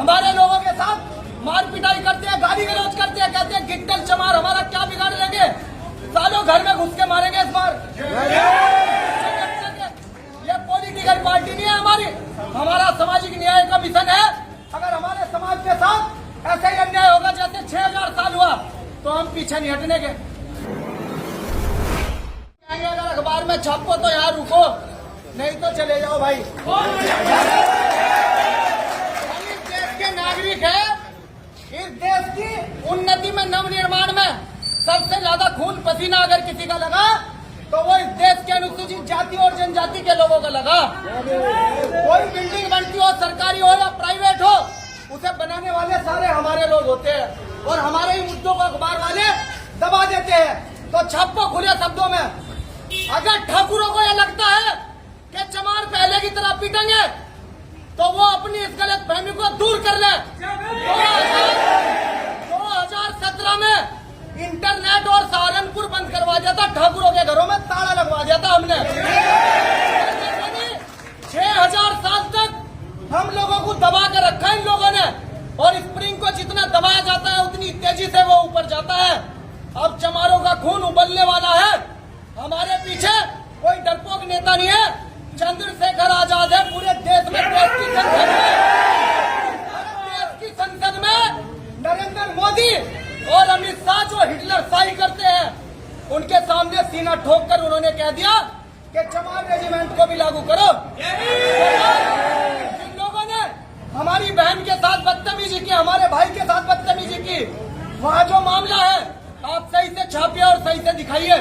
हमारे लोगों के साथ मार पिटाई करते हैं, गाली गलौज करते हैं, कहते हैं गिट्टल चमार हमारा क्या बिगाड़ लेंगे, सालों घर में घुस के मारेंगे इस बार। ये पॉलिटिकल पार्टी नहीं है हमारी, हमारा सामाजिक न्याय का मिशन है। अगर हमारे समाज के साथ ऐसे ही अन्याय होगा जैसे 6000 साल हुआ तो हम पीछे नहीं हटने के। अगर अखबार में छापो तो यहाँ रुको, नहीं तो चले जाओ भाई। इस देश के नागरिक है, इस देश की उन्नति में, नवनिर्माण में सबसे ज्यादा खून पसीना अगर किसी का लगा तो वो इस देश के अनुसूचित जाति और जनजाति के लोगों का लगा। कोई बिल्डिंग बनती हो, सरकारी हो या प्राइवेट हो, उसे बनाने वाले सारे हमारे लोग होते हैं और हमारे ही मुद्दों को अखबार वाले दबा देते हैं। तो छापो खुले शब्दों में, अगर ठाकुरों को यह लगता है कि चमार पहले की तरह पीटेंगे तो वो अपनी इस गलत फहमी को दूर कर ले। 2017 में इंटरनेट और सहारनपुर बंद करवा दिया था, ठाकुरों के घरों में ताला लगवा दिया था हमने। 6000 साल तक हम लोगों को दबा कर रखा इन लोगों ने, और स्प्रिंग को जितना दबाया जाता है उतनी तेजी से वो ऊपर जाता है। अब चमारों का खून उबलने वाला है। हमारे पीछे कोई डरपोक नेता नहीं है, चंद्रशेखर आजाद है पूरे देश में। देश की संसद में नरेंद्र मोदी और अमित शाह जो हिटलर शाही करते हैं, उनके सामने सीना ठोक कर उन्होंने कह दिया कि चमार रेजिमेंट को भी लागू करो। जिन लोगों ने हमारी बहन के साथ बदतमीजी की, हमारे भाई के साथ बदतमीजी की, वहाँ जो मामला है आप सही से छापिए और सही से दिखाइए।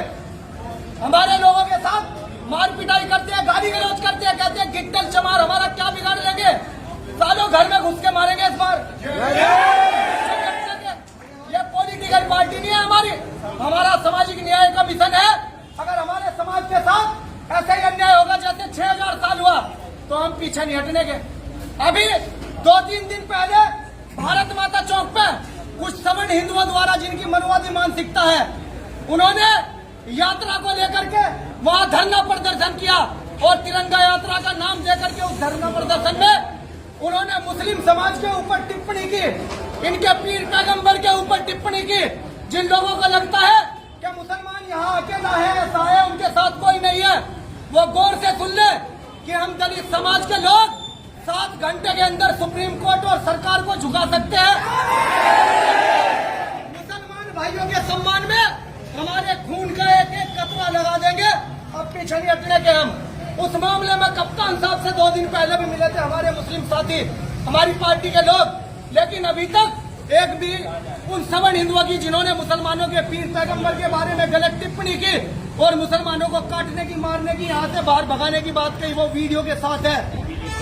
हमारे लोगों के साथ मार पिटाई करते हैं, गाली गलौज करते हैं, कहते हैं गिट्टल चमार हमारा क्या बिगाड़ लेंगे, सालों घर में घुस के मारेंगे इस बार। ये पॉलिटिकल पार्टी नहीं है हमारी, हमारा सामाजिक न्याय का मिशन है। अगर हमारे समाज के साथ ऐसे ही अन्याय होगा जैसे 6000 साल हुआ तो हम पीछे नहीं हटने के। अभी 2-3 दिन पहले भारत माता चौक पे कुछ सवर्ण हिंदुओं द्वारा, जिनकी मनुवादी मानसिकता है, उन्होंने यात्रा को लेकर के वहाँ धरना प्रदर्शन किया और तिरंगा यात्रा का नाम देकर के उस धरना प्रदर्शन में उन्होंने मुस्लिम समाज के ऊपर टिप्पणी की, इनके पीर पैगंबर के ऊपर टिप्पणी की। जिन लोगों को लगता है कि मुसलमान यहाँ अकेला है, ऐसा है, उनके साथ कोई नहीं है, वो गौर से सुन ले कि हम दलित समाज के लोग 7 घंटे के अंदर सुप्रीम कोर्ट और सरकार को झुका सकते हैं। मुसलमान भाइयों के सम्मान में हमारे खून का एक एक कतरा लगा देंगे, अब पीछे नहीं हटने के हम। उस मामले में कप्तान साहब से 2 दिन पहले भी मिले थे हमारे मुस्लिम साथी, हमारी पार्टी के लोग, लेकिन अभी तक एक भी उन सवर्ण हिंदुओं की, जिन्होंने मुसलमानों के पीर पैगंबर के बारे में गलत टिप्पणी की और मुसलमानों को काटने की, मारने की, यहाँ से बाहर भगाने की बात कही, वो वीडियो के साथ है,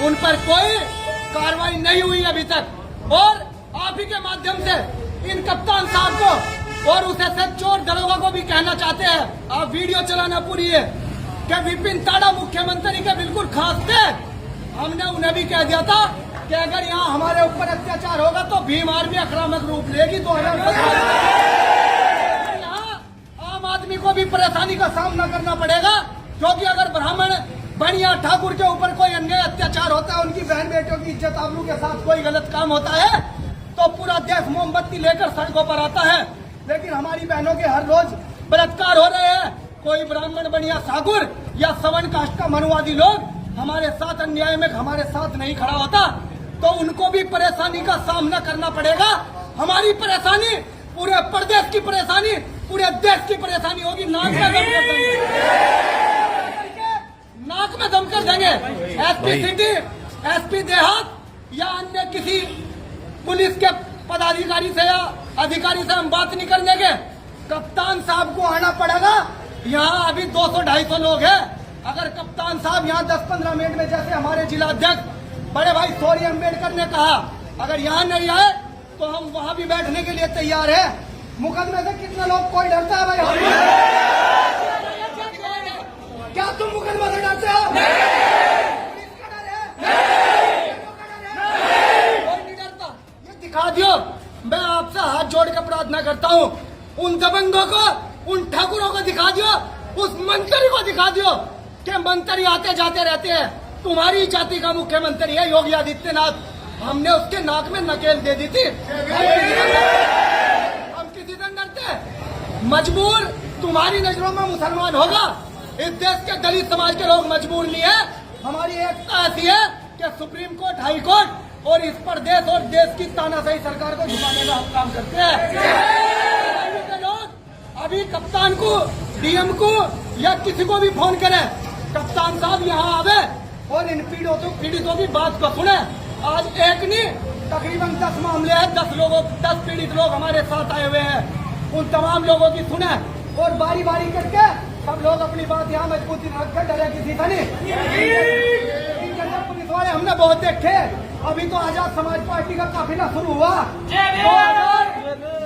उन पर कोई कार्रवाई नहीं हुई अभी तक। और आप ही के माध्यम से इन कप्तान साहब को और उस एसएच चोर दरोगा को भी कहना चाहते हैं, आप वीडियो चलाना पूरी है कि विपिन ताड़ा मुख्यमंत्री के बिल्कुल खास थे। हमने उन्हें भी कह दिया था कि अगर यहाँ हमारे ऊपर अत्याचार होगा तो भीम आर्मी आक्रामक रूप लेगी। 2017 यहाँ आम आदमी को भी परेशानी का सामना करना पड़ेगा, क्योंकि अगर ब्राह्मण बनिया ठाकुर के ऊपर कोई अन्याय अत्याचार होता है, उनकी बहन बेटियों की इज्जत आबरू के साथ कोई गलत काम होता है, तो पूरा देश मोमबत्ती लेकर सड़कों पर आता है। लेकिन हमारी बहनों के हर रोज बलात्कार हो रहे हैं। कोई ब्राह्मण बनिया ठाकुर या सवर्ण कास्ट का मनुवादी लोग हमारे साथ अन्याय में हमारे साथ नहीं खड़ा होता, तो उनको भी परेशानी का सामना करना पड़ेगा। हमारी परेशानी पूरे प्रदेश की परेशानी, पूरे देश की परेशानी होगी। नाक में दम कर देंगे। एसपी सिटी, एसपी देहात या अन्य किसी पुलिस के पदाधिकारी से या अधिकारी से हम बात नहीं करने के। कप्तान साहब को आना पड़ेगा। यहाँ अभी 200-250 लोग हैं। अगर कप्तान साहब यहाँ 10-15 मिनट में, जैसे हमारे जिला अध्यक्ष बड़े भाई सौरी अम्बेडकर ने कहा, अगर यहाँ नहीं आए तो हम वहाँ भी बैठने के लिए तैयार है। मुकदमे से कितने लोग, कोई डरता है भाई? क्या तुम मुकदमे से डरते हो? कोई नहीं डरता। ये दिखा दियो। मैं आपसे हाथ जोड़ के प्रार्थना करता हूँ, उन दबंगों को, उन ठाकुरों को दिखा दियो, उस मंत्री को दिखा दियो कि मंत्री आते जाते रहते हैं। तुम्हारी जाति का मुख्यमंत्री है योगी आदित्यनाथ। हमने उसके नाक में नकेल दे दी थी। हम किसी से डरते हैं? मजबूर तुम्हारी नजरों में मुसलमान होगा, इस देश के दलित समाज के लोग मजबूर नहीं है। हमारी एकता ऐसी है कि सुप्रीम कोर्ट, हाई कोर्ट और इस प्रदेश और देश की तानाशाही सरकार को झुकाने का हम काम करते हैं। लोग अभी कप्तान को, डीएम को या किसी को भी फोन करें, कप्तान साहब यहाँ आवे और इन पीड़ितों की बात को सुने। आज एक नहीं, तकरीबन 10 मामले हैं, 10 पीड़ित लोग हमारे साथ आए हुए हैं। उन तमाम लोगों की सुने और बारी बारी करके सब लोग अपनी बात यहाँ मजबूती रखकर डरे किसी का नहीं। पुलिस वाले हमने बहुत देखे। अभी तो आजाद समाज पार्टी का काफिला शुरू हुआ।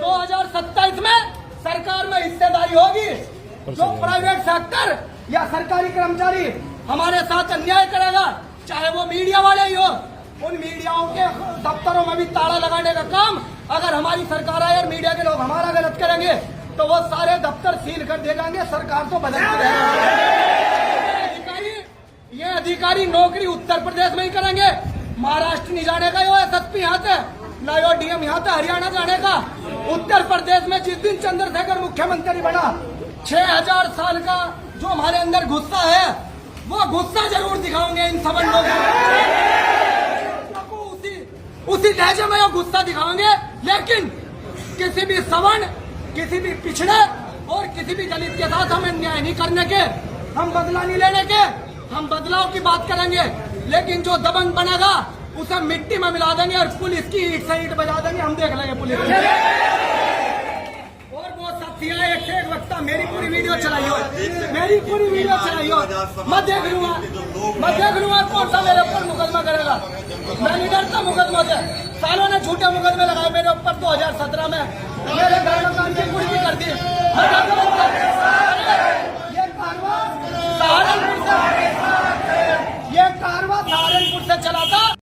2027 में सरकार में हिस्सेदारी होगी। जो प्राइवेट सेक्टर या सरकारी कर्मचारी हमारे साथ अन्याय करेगा, चाहे वो मीडिया वाले ही हो, उन मीडियाओं के दफ्तरों में भी ताला लगाने का काम अगर हमारी सरकार आए और मीडिया के लोग हमारा गलत करेंगे तो वो सारे दफ्तर सील कर दे जाएंगे। सरकार तो बदलती रहेगी। ये अधिकारी नौकरी उत्तर प्रदेश में ही करेंगे, महाराष्ट्र नहीं जाने का। यो एसएसपी यहाँ से, ना यो डीएम यहाँ से हरियाणा जाने का। उत्तर प्रदेश में जिस दिन चंद्रशेखर मुख्यमंत्री बना, 6000 साल का जो हमारे अंदर गुस्सा है वो गुस्सा जरूर दिखाओगे इन सबन लोगों को। उसी लहजे में वो गुस्सा दिखाएंगे। लेकिन किसी भी सवर्ण, किसी भी पिछड़े और किसी भी दलित के साथ हमें न्याय नहीं करने के, हम बदला नहीं लेने के। हम बदलाव की बात करेंगे, लेकिन जो दबंग बनेगा उसे मिट्टी में मिला देंगे और पुलिस की ईंट से ईंट बजा देंगे। हम देख लेंगे पुलिस की। और वो साथिया एक से एक वक्ता मेरी पूरी वीडियो चलाई हो, मेरी पूरी वीडियो चलाई हो। मैं देख लूंगा कौन सा मेरे ऊपर मुकदमा करेगा। मैं नहीं डरता मुकदमा से। सालों ने झूठे मुकदमे लगाए मेरे ऊपर। 2017 में मेरे घर मकान की कुर्की कर दी। ये कारवा सहारनपुर से चला था।